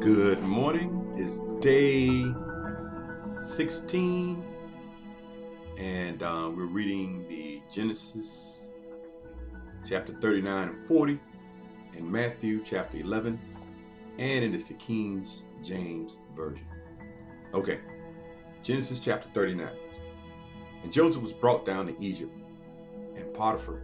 Good morning. It's day 16, and we're reading the Genesis chapter 39 and 40, and Matthew chapter 11, and it is the King James Version. Okay, Genesis chapter 39. And Joseph was brought down to Egypt, and Potipher,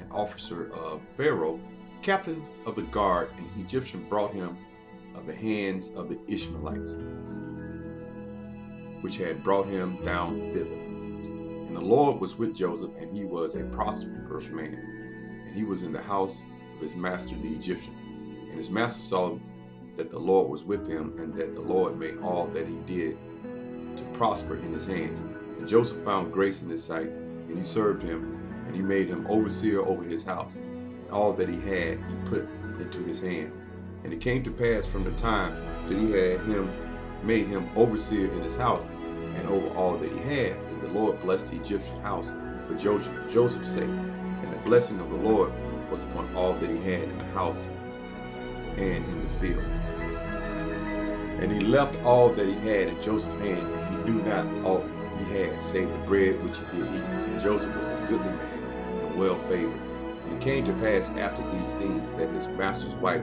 an officer of Pharaoh, captain of the guard, an Egyptian, brought him of the hands of the Ishmaelites, which had brought him down thither. And the Lord was with Joseph, and he was a prosperous man. And he was in the house of his master the Egyptian. And his master saw that the Lord was with him, and that the Lord made all that he did to prosper in his hands. And Joseph found grace in his sight, and he served him, and he made him overseer over his house. And all that he had he put into his hand. And it came to pass from the time that he had made him overseer in his house, and over all that he had, that the Lord blessed the Egyptian house for Joseph's sake. And the blessing of the Lord was upon all that he had in the house and in the field. And he left all that he had in Joseph's hand, and he knew not all he had, save the bread which he did eat. And Joseph was a goodly man and well favored. And it came to pass after these things that his master's wife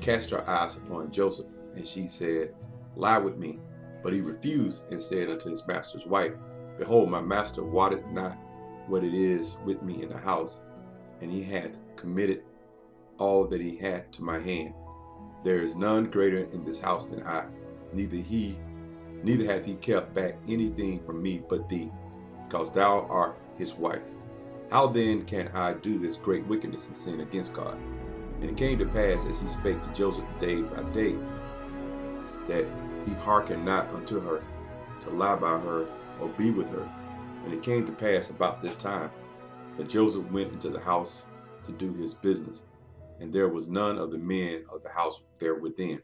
cast her eyes upon Joseph, and she said, Lie with me. But he refused, and said unto his master's wife, Behold, my master wotteth not what it is with me in the house, and he hath committed all that he hath to my hand. There is none greater in this house than I, neither hath he kept back anything from me but thee, because thou art his wife. How then can I do this great wickedness and sin against God? And it came to pass, as he spake to Joseph day by day, that he hearkened not unto her, to lie by her or be with her. And it came to pass about this time that Joseph went into the house to do his business, and there was none of the men of the house there within.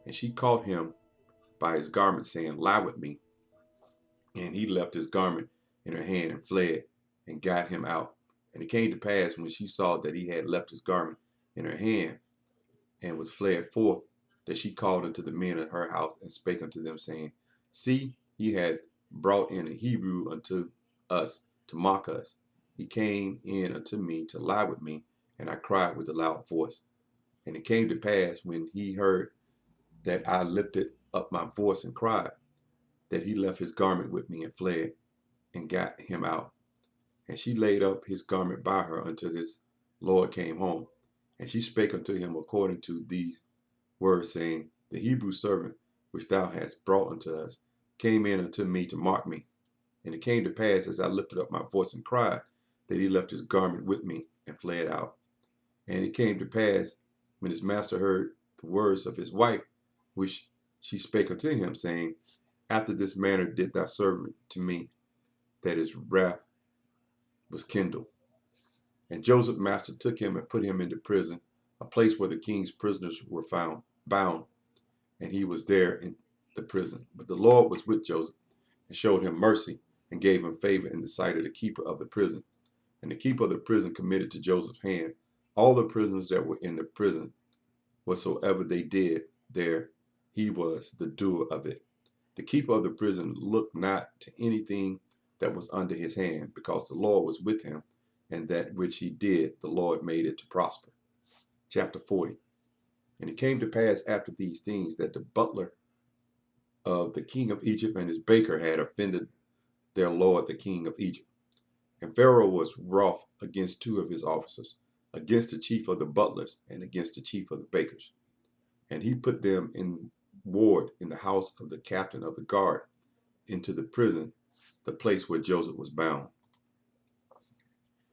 And she caught him by his garment, saying, Lie with me. And he left his garment in her hand and fled, and got him out. And it came to pass, when she saw that he had left his garment in her hand and was fled forth, that she called unto the men of her house, and spake unto them, saying, See, he had brought in a Hebrew unto us to mock us. He came in unto me to lie with me, and I cried with a loud voice. And it came to pass, when he heard that I lifted up my voice and cried, that he left his garment with me and fled, and got him out. And she laid up his garment by her until his Lord came home. And she spake unto him according to these words, saying, The Hebrew servant which thou hast brought unto us came in unto me to mock me. And it came to pass, as I lifted up my voice and cried, that he left his garment with me and fled out. And it came to pass, when his master heard the words of his wife, which she spake unto him, saying, After this manner did thy servant to me, that his wrath was kindled. And Joseph's master took him and put him into prison, a place where the king's prisoners were found bound, and he was there in the prison. But the Lord was with Joseph, and showed him mercy, and gave him favor in the sight of the keeper of the prison. And the keeper of the prison committed to Joseph's hand all the prisoners that were in the prison. Whatsoever they did there, he was the doer of it. The keeper of the prison looked not to anything that was under his hand, because the Lord was with him, and that which he did, the Lord made it to prosper. Chapter 40. And it came to pass after these things, that the butler of the king of Egypt and his baker had offended their lord the king of Egypt. And Pharaoh was wroth against two of his officers, against the chief of the butlers, and against the chief of the bakers. And he put them in ward in the house of the captain of the guard, into the prison, the place where Joseph was bound.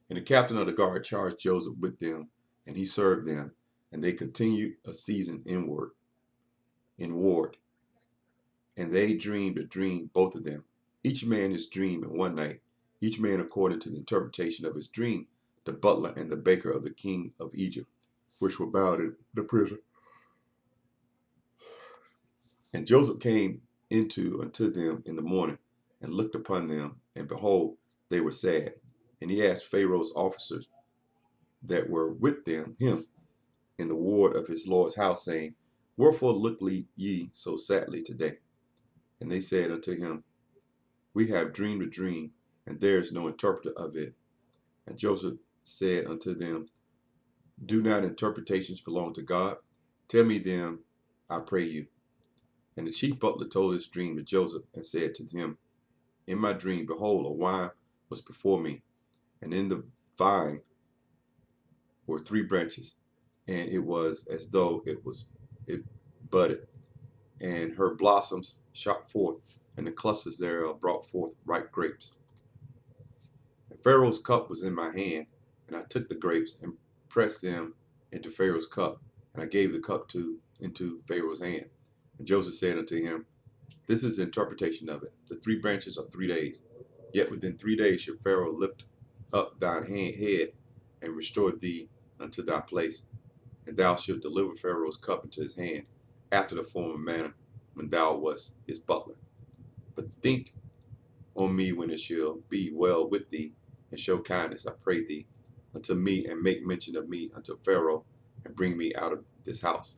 And the captain of the guard charged Joseph with them, and he served them, and they continued a season in ward. And they dreamed a dream, both of them, each man his dream in one night, each man according to the interpretation of his dream, the butler and the baker of the king of Egypt, which were bound in the prison. And Joseph came unto them in the morning, and looked upon them, and behold, they were sad. And he asked Pharaoh's officers that were with him in the ward of his lord's house, saying, Wherefore look ye so sadly today? And they said unto him, We have dreamed a dream, and there is no interpreter of it. And Joseph said unto them, Do not interpretations belong to God? Tell me them, I pray you. And the chief butler told his dream to Joseph, and said to him, In my dream, behold, a vine was before me, and in the vine were 3 branches, and it was as though it budded, and her blossoms shot forth, and the clusters thereof brought forth ripe grapes. And Pharaoh's cup was in my hand, and I took the grapes and pressed them into Pharaoh's cup, and I gave the cup into Pharaoh's hand. And Joseph said unto him, This is the interpretation of it. The 3 branches are 3 days. Yet within 3 days shall Pharaoh lift up thine head and restore thee unto thy place. And thou shalt deliver Pharaoh's cup into his hand, after the former manner when thou wast his butler. But think on me when it shall be well with thee, and show kindness, I pray thee, unto me, and make mention of me unto Pharaoh, and bring me out of this house.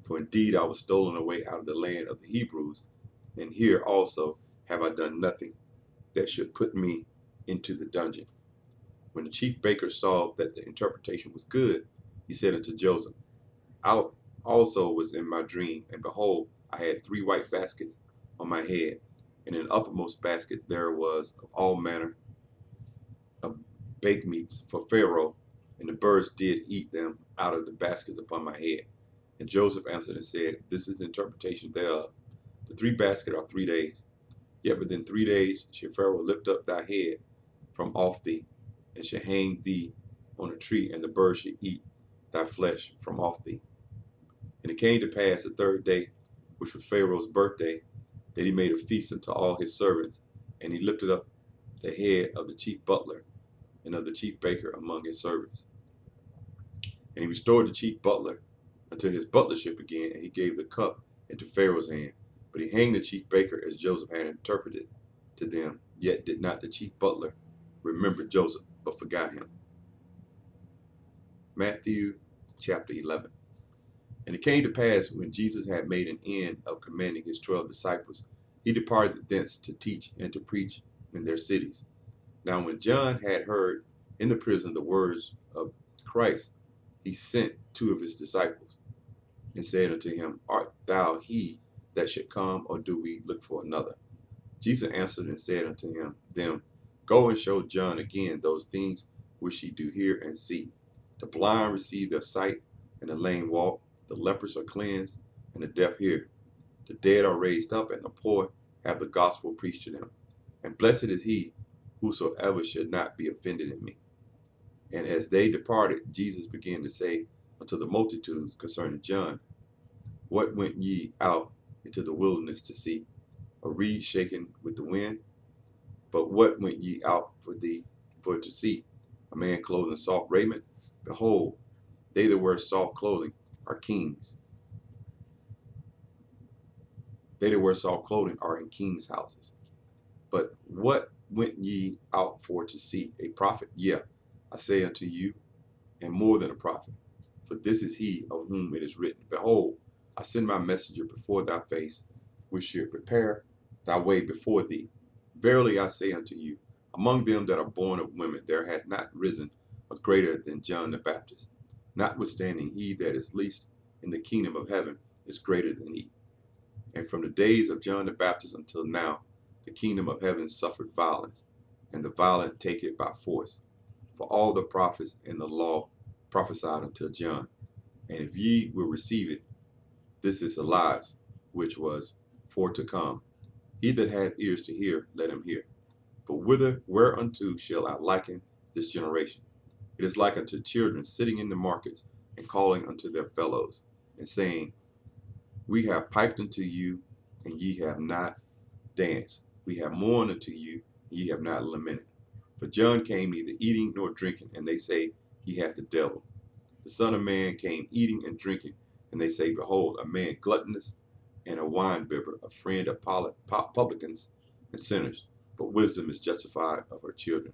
For indeed I was stolen away out of the land of the Hebrews, and here also have I done nothing that should put me into the dungeon. When the chief baker saw that the interpretation was good, he said unto Joseph, I also was in my dream, and behold, I had 3 white baskets on my head, and in the uppermost basket there was of all manner of baked meats for Pharaoh, and the birds did eat them out of the baskets upon my head. And Joseph answered and said, This is the interpretation thereof. The 3 baskets are 3 days. Yet within 3 days shall Pharaoh lift up thy head from off thee, and shall hang thee on a tree, and the birds shall eat thy flesh from off thee. And it came to pass the 3rd day, which was Pharaoh's birthday, that he made a feast unto all his servants, and he lifted up the head of the chief butler and of the chief baker among his servants. And he restored the chief butler unto his butlership again, and he gave the cup into Pharaoh's hand. But he hanged the chief baker as Joseph had interpreted to them. Yet did not the chief butler remember Joseph, but forgot him. Matthew chapter 11. And it came to pass, when Jesus had made an end of commanding his 12 disciples, he departed thence to teach and to preach in their cities. Now when John had heard in the prison the words of Christ, he sent 2 of his disciples, and said unto him, Art thou he that should come, or do we look for another? Jesus answered and said unto them, Go and show John again those things which ye do hear and see. The blind receive their sight, and the lame walk, the lepers are cleansed, and the deaf hear. The dead are raised up, and the poor have the gospel preached to them. And blessed is he whosoever should not be offended in me. And as they departed, Jesus began to say unto the multitudes concerning John, What went ye out into the wilderness to see? A reed shaken with the wind? But what went ye out for to see? A man clothed in soft raiment? Behold, they that wear soft clothing are kings. They that wear soft clothing are in kings' houses. But what went ye out for to see? A prophet? Yeah, I say unto you, and more than a prophet. For this is he of whom it is written, Behold, I send my messenger before thy face, which shall prepare thy way before thee. Verily I say unto you, among them that are born of women there hath not risen a greater than John the Baptist. Notwithstanding, he that is least in the kingdom of heaven is greater than he. And from the days of John the Baptist until now, the kingdom of heaven suffered violence, and the violent take it by force. For all the prophets in the law prophesied until John. And if ye will receive it, this is Elias, which was for to come. He that hath ears to hear, let him hear. But whereunto shall I liken this generation? It is like unto children sitting in the markets, and calling unto their fellows, and saying, We have piped unto you, and ye have not danced. We have mourned unto you, and ye have not lamented. For John came neither eating nor drinking, and they say, He hath the devil. The Son of Man came eating and drinking, and they say, Behold, a man gluttonous and a winebibber, a friend of publicans and sinners. But wisdom is justified of her children.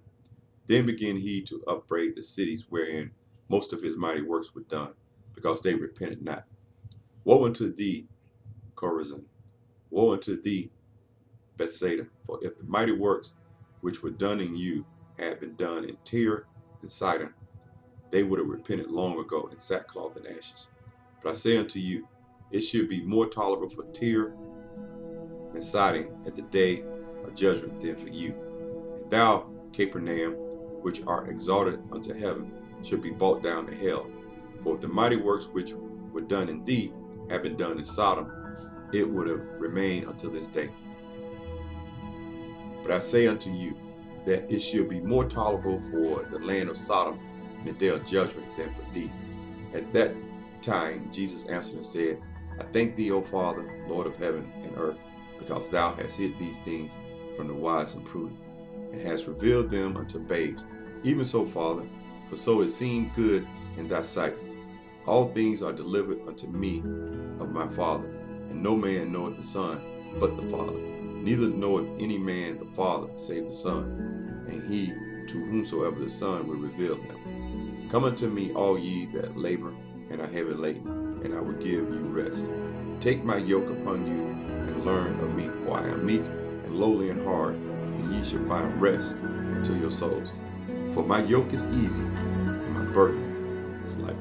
Then began he to upbraid the cities wherein most of his mighty works were done, because they repented not. Woe unto thee, Chorazin! Woe unto thee, Bethsaida! For if the mighty works which were done in you had been done in Tyre and Sidon, they would have repented long ago in sackcloth and ashes. But I say unto you, it should be more tolerable for Tyre and Sidon at the day of judgment than for you. And thou, Capernaum, which art exalted unto heaven, should be brought down to hell. For if the mighty works which were done in thee had been done in Sodom, it would have remained until this day. But I say unto you, that it shall be more tolerable for the land of Sodom in the day of judgment than for thee. At that time Jesus answered and said, I thank thee, O Father, Lord of heaven and earth, because thou hast hid these things from the wise and prudent, and hast revealed them unto babes. Even so, Father, for so it seemed good in thy sight. All things are delivered unto me of my Father, and no man knoweth the Son but the Father. Neither knoweth any man the Father save the Son, and he to whomsoever the Son will reveal him. Come unto me, all ye that labor and are heavy laden, and I will give you rest. Take my yoke upon you, and learn of me, for I am meek and lowly in heart, and ye shall find rest unto your souls. For my yoke is easy, and my burden is light.